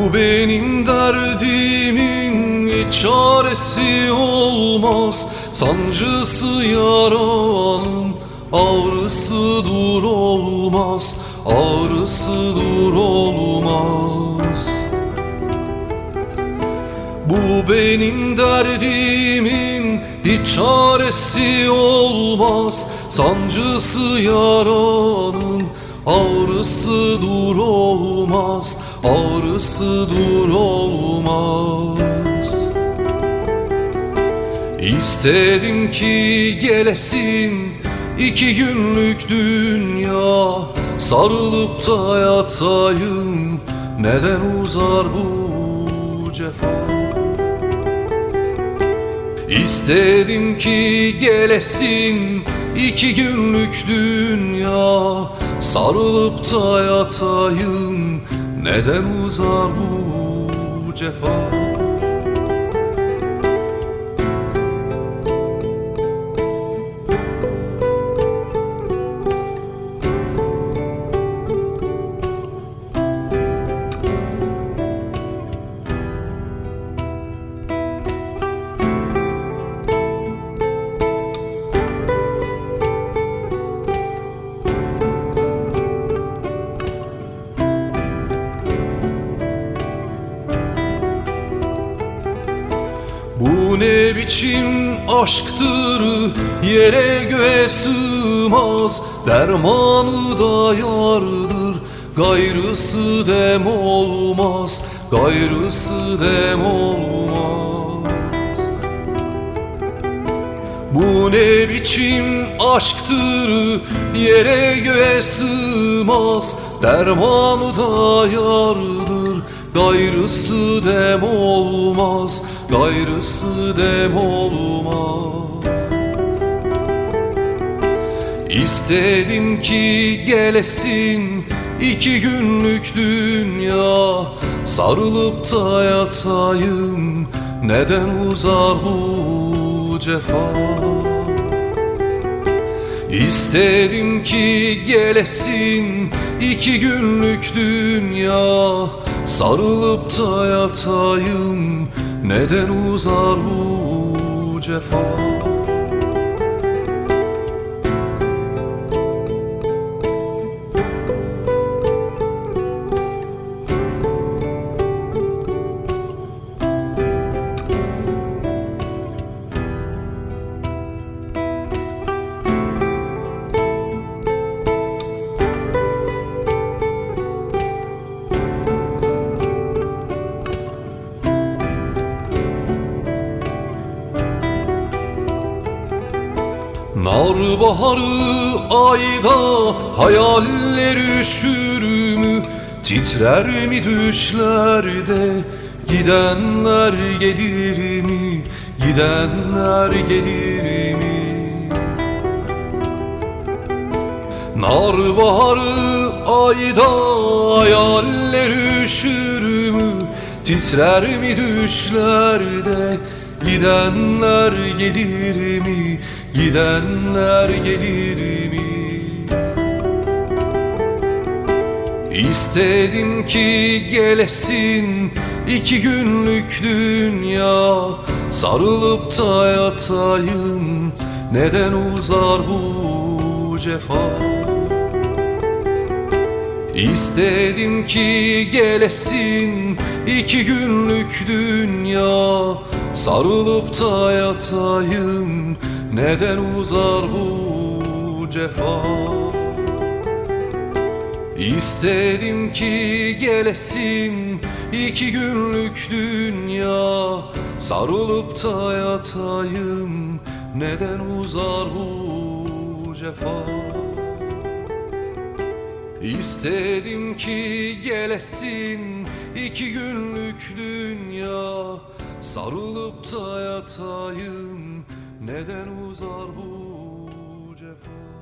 Bu benim derdimin hiç çaresi olmaz. Sancısı yaranın ağrısı dur olmaz. Ağrısı dur olmaz. Bu benim derdimin hiç çaresi olmaz. Sancısı yaranın ağrısı dur olmaz. Ağrısı dur olmaz. İstedim ki gelesin 2 günlük dünya, sarılıp da yatayım. Neden uzar bu cefa? İstedim ki gelesin 2 günlük dünya, sarılıp da yatayım. Neden uzar bu cefa? Bu ne biçim aşktır, yere göğe sığmaz. Dermanı da yardır, gayrısı dem olmaz. Gayrısı dem olmaz. Bu ne biçim aşktır, yere göğe sığmaz. Dermanı da yardır, gayrısı dem olmaz. Gayrısı dem olmaz. İstedim ki gelesin 2 günlük dünya, sarılıp da yatayım. Neden uzar bu cefa? İstedim ki gelesin 2 günlük dünya, sarılıp da yatayım. Neden uzar bu cefa? Nar baharı ayda hayaller üşür mü? Titrer mi düşlerde? Gidenler gelir mi? Gidenler gelir mi? Nar baharı ayda hayaller üşür mü? Titrer mi düşlerde? Gidenler gelir mi? Gidenler gelir mi? İstedim ki gelesin 2 günlük dünya, sarılıp da yatayım. Neden uzar bu cefa? İstedim ki gelesin 2 günlük dünya, sarılıp da yatayım. Neden uzar bu cefa? İstedim ki gelesin 2 günlük dünya, sarılıp da yatayım. Neden uzar bu cefa? İstedim ki gelesin 2 günlük dünya, sarılıp da yatayım. Neden uzar bu cefa?